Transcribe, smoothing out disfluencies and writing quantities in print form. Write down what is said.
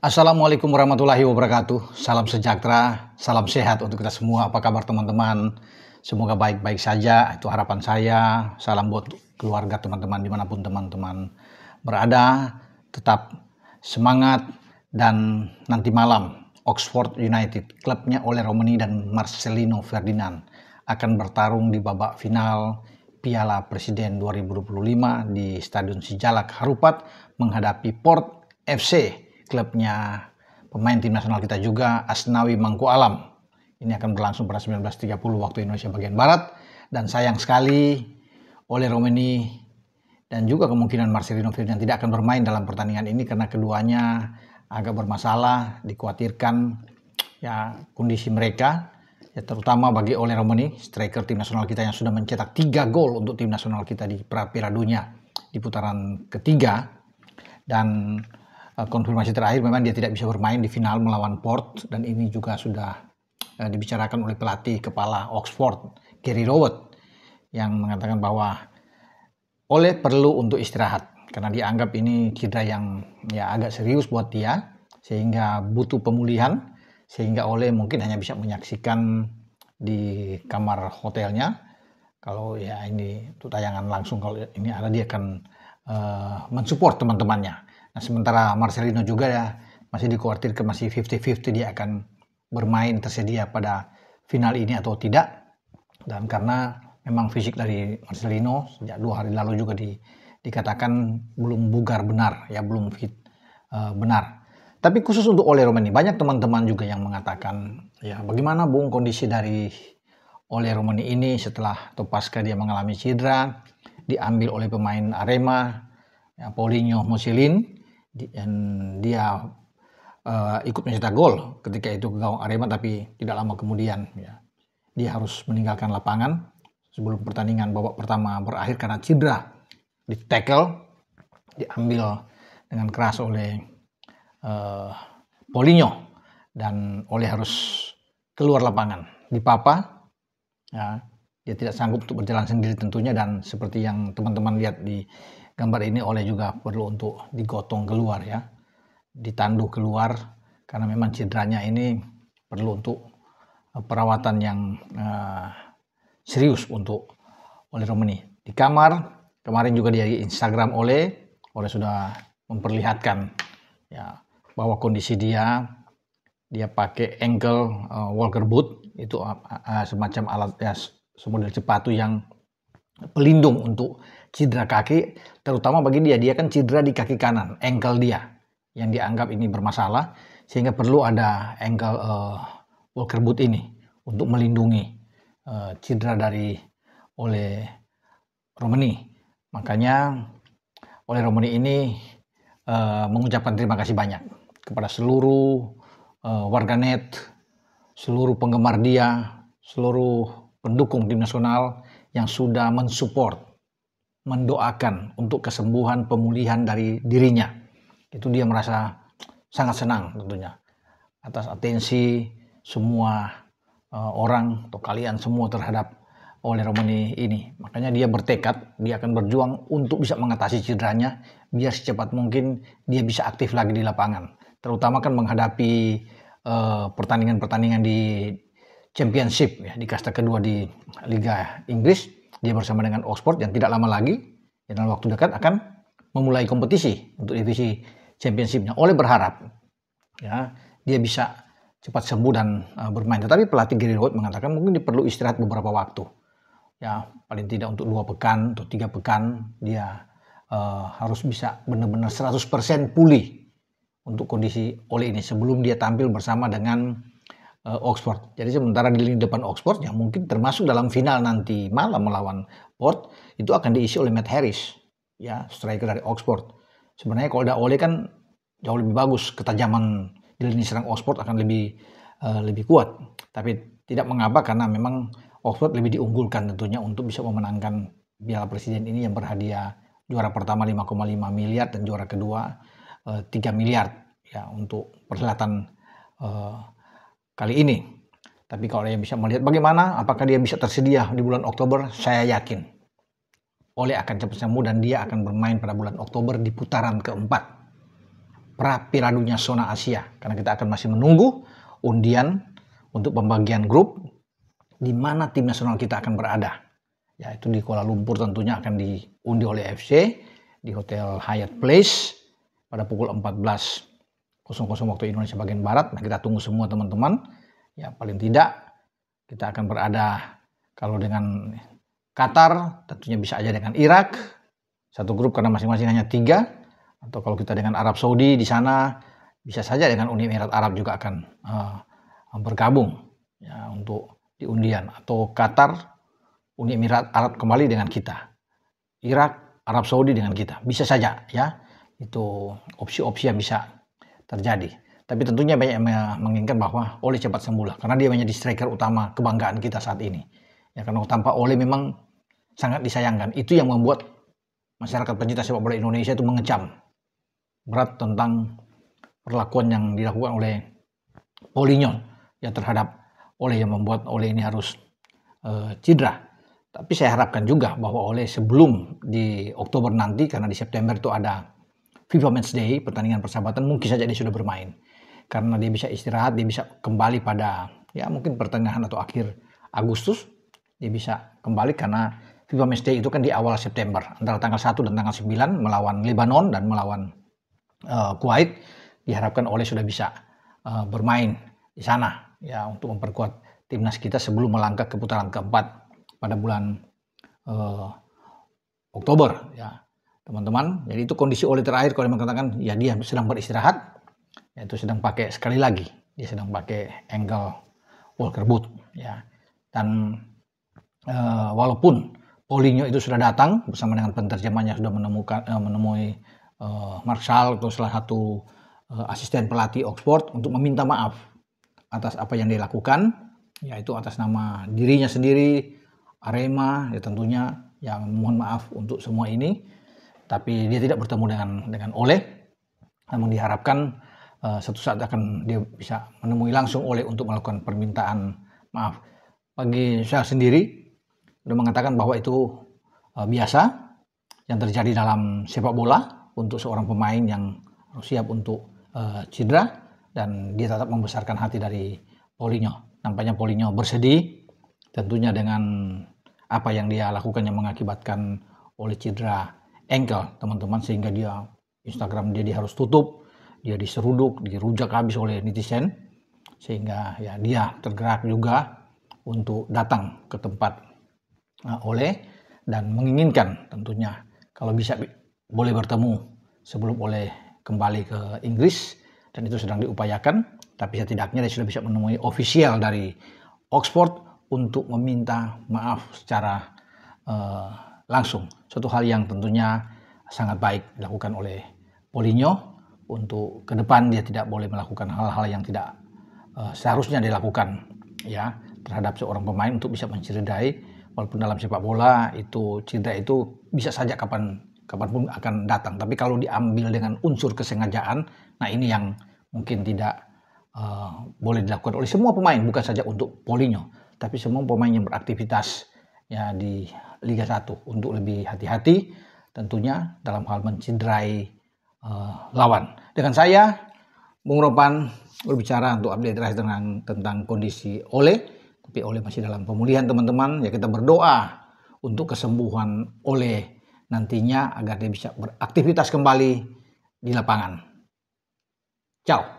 Assalamualaikum warahmatullahi wabarakatuh. Salam sejahtera, salam sehat untuk kita semua. Apa kabar teman-teman? Semoga baik-baik saja. Itu harapan saya. Salam buat keluarga teman-teman dimanapun teman-teman berada. Tetap semangat dan nanti malam Oxford United, klubnya Ole Romeni dan Marcelino Ferdinand akan bertarung di babak final Piala Presiden 2025 di Stadion Sijalak Harupat menghadapi Port FC. Klubnya pemain tim nasional kita juga, Asnawi Mangku Alam. Ini akan berlangsung pada 19.30 waktu Indonesia bagian Barat. Dan sayang sekali Ole Romeni dan juga kemungkinan Marcelino Ferdinand tidak akan bermain dalam pertandingan ini karena keduanya agak bermasalah, dikhawatirkan ya kondisi mereka. Ya, terutama bagi Ole Romeni, striker tim nasional kita yang sudah mencetak 3 gol untuk tim nasional kita di Piala Dunia di putaran ketiga. Dan konfirmasi terakhir memang dia tidak bisa bermain di final melawan Port, dan ini juga sudah dibicarakan oleh pelatih kepala Oxford Gary Rowett yang mengatakan bahwa Ole perlu untuk istirahat karena dianggap ini cedera yang ya agak serius buat dia sehingga butuh pemulihan, sehingga Ole mungkin hanya bisa menyaksikan di kamar hotelnya. Kalau ya ini untuk tayangan langsung, kalau ini ada dia akan mensupport teman-temannya. Nah, sementara Marcelino juga ya masih dikhawatirkan masih 50-50 dia akan bermain tersedia pada final ini atau tidak. Dan karena memang fisik dari Marcelino sejak 2 hari lalu juga dikatakan belum bugar benar, ya belum fit benar. Tapi khusus untuk Ole Romeni, banyak teman-teman juga yang mengatakan ya bagaimana Bung kondisi dari Ole Romeni ini setelah atau pasca dia mengalami cedera, diambil oleh pemain Arema, ya, Paulinho Moselin, dan dia ikut mencetak gol ketika itu ke gawang Arema, tapi tidak lama kemudian ya, dia harus meninggalkan lapangan sebelum pertandingan babak pertama berakhir karena cedera. Di tackle, diambil dengan keras oleh Paulinho dan Ole harus keluar lapangan, dipapa ya, dia tidak sanggup untuk berjalan sendiri tentunya, dan seperti yang teman-teman lihat di gambar ini, Ole juga perlu untuk digotong keluar ya, ditandu keluar karena memang cederanya ini perlu untuk perawatan yang serius untuk Ole Romeni. Di kamar kemarin juga di Instagram Ole sudah memperlihatkan ya bahwa kondisi dia pakai ankle walker boot, itu semacam alat ya, semodel sepatu yang pelindung untuk cedera kaki, terutama bagi dia kan cedera di kaki kanan, ankle dia yang dianggap ini bermasalah, sehingga perlu ada ankle walker boot ini untuk melindungi cedera dari Ole Romeni. Makanya Ole Romeni ini mengucapkan terima kasih banyak kepada seluruh warganet, seluruh penggemar dia, seluruh pendukung tim nasional yang sudah mensupport, mendoakan untuk kesembuhan, pemulihan dari dirinya. Itu dia merasa sangat senang tentunya atas atensi semua orang atau kalian semua terhadap Ole Romeni ini. Makanya dia bertekad, dia akan berjuang untuk bisa mengatasi cederanya biar secepat mungkin dia bisa aktif lagi di lapangan. Terutama kan menghadapi pertandingan-pertandingan di Championship ya, di kasta kedua di Liga Inggris. Dia bersama dengan Oxford yang tidak lama lagi dalam waktu dekat akan memulai kompetisi untuk divisi Championship-nya. Ole berharap ya dia bisa cepat sembuh dan bermain. Tetapi pelatih Gary Rowett mengatakan mungkin dia perlu istirahat beberapa waktu. Ya, paling tidak untuk 2 pekan atau 3 pekan dia harus bisa benar-benar 100% pulih untuk kondisi Ole ini sebelum dia tampil bersama dengan Oxford. Jadi sementara di lini depan Oxford yang mungkin termasuk dalam final nanti malam melawan Port itu akan diisi oleh Matt Harris, ya striker dari Oxford. Sebenarnya kalau ada Ole kan jauh lebih bagus, ketajaman di lini serang Oxford akan lebih kuat. Tapi tidak mengapa karena memang Oxford lebih diunggulkan tentunya untuk bisa memenangkan Piala Presiden ini yang berhadiah juara pertama 5,5 miliar dan juara kedua 3 miliar ya untuk perhelatan kali ini. Tapi kalau dia bisa melihat bagaimana, apakah dia bisa tersedia di bulan Oktober, saya yakin Ole akan cepat sembuh dan dia akan bermain pada bulan Oktober di putaran keempat. Piala Zona Asia, karena kita akan masih menunggu undian untuk pembagian grup di mana tim nasional kita akan berada. Yaitu di Kuala Lumpur tentunya akan diundi oleh FC di Hotel Hyatt Place pada pukul 14.00 waktu Indonesia bagian Barat. Nah, kita tunggu semua teman-teman. Ya, paling tidak kita akan berada, kalau dengan Qatar tentunya bisa aja dengan Irak satu grup karena masing-masing hanya 3, atau kalau kita dengan Arab Saudi di sana bisa saja dengan Uni Emirat Arab juga akan bergabung ya untuk di undian, atau Qatar, Uni Emirat Arab kembali dengan kita, Irak, Arab Saudi dengan kita, bisa saja ya, itu opsi-opsi yang bisa terjadi. Tapi tentunya banyak yang menginginkan bahwa Ole cepat sembuh lah, karena dia menjadi striker utama kebanggaan kita saat ini ya, karena tanpa Ole memang sangat disayangkan. Itu yang membuat masyarakat pencinta sepak bola Indonesia itu mengecam berat tentang perlakuan yang dilakukan oleh Paulinho ya terhadap Ole, yang membuat Ole ini harus cedera. Tapi saya harapkan juga bahwa Ole sebelum di Oktober nanti, karena di September itu ada FIFA Matchday, pertandingan persahabatan, mungkin saja dia sudah bermain. Karena dia bisa istirahat, dia bisa kembali pada ya mungkin pertengahan atau akhir Agustus, dia bisa kembali, karena FIFA Matchday itu kan di awal September, antara tanggal 1 dan tanggal 9 melawan Lebanon dan melawan Kuwait. Diharapkan Ole sudah bisa bermain di sana ya untuk memperkuat timnas kita sebelum melangkah ke putaran keempat pada bulan Oktober ya teman-teman. Jadi itu kondisi Ole terakhir, kalau mengatakan ya dia sedang beristirahat, yaitu sedang pakai, sekali lagi dia sedang pakai ankle walker boot ya. Dan walaupun Paulinho itu sudah datang bersama dengan penerjemahnya, sudah menemui Marshall atau salah satu asisten pelatih Oxford untuk meminta maaf atas apa yang dia lakukan, yaitu atas nama dirinya sendiri, Arema ya tentunya, yang mohon maaf untuk semua ini. Tapi dia tidak bertemu dengan Ole, namun diharapkan suatu saat akan dia bisa menemui langsung Ole untuk melakukan permintaan maaf. Bagi saya sendiri sudah mengatakan bahwa itu biasa yang terjadi dalam sepak bola untuk seorang pemain yang siap untuk cedera, dan dia tetap membesarkan hati dari Paulinho. Nampaknya Paulinho bersedih tentunya dengan apa yang dia lakukan yang mengakibatkan Ole cedera ankle teman-teman, sehingga dia Instagram dia harus tutup, dia diseruduk, dirujak habis oleh netizen, sehingga ya dia tergerak juga untuk datang ke tempat Ole dan menginginkan tentunya kalau bisa boleh bertemu sebelum Ole kembali ke Inggris, dan itu sedang diupayakan. Tapi setidaknya dia sudah bisa menemui ofisial dari Oxford untuk meminta maaf secara langsung. Suatu hal yang tentunya sangat baik dilakukan oleh Paulinho, untuk ke depan dia tidak boleh melakukan hal-hal yang tidak seharusnya dilakukan ya terhadap seorang pemain untuk bisa mencederai. Walaupun dalam sepak bola itu cedera itu bisa saja kapanpun akan datang, tapi kalau diambil dengan unsur kesengajaan, nah ini yang mungkin tidak boleh dilakukan oleh semua pemain, bukan saja untuk Paulinho, tapi semua pemain yang beraktivitas ya di Liga 1 untuk lebih hati-hati tentunya dalam hal mencederai lawan. Dengan saya, Bung Ropan, berbicara untuk update terakhir tentang kondisi Ole. Tapi Ole masih dalam pemulihan teman-teman, ya kita berdoa untuk kesembuhan Ole nantinya agar dia bisa beraktivitas kembali di lapangan. Ciao.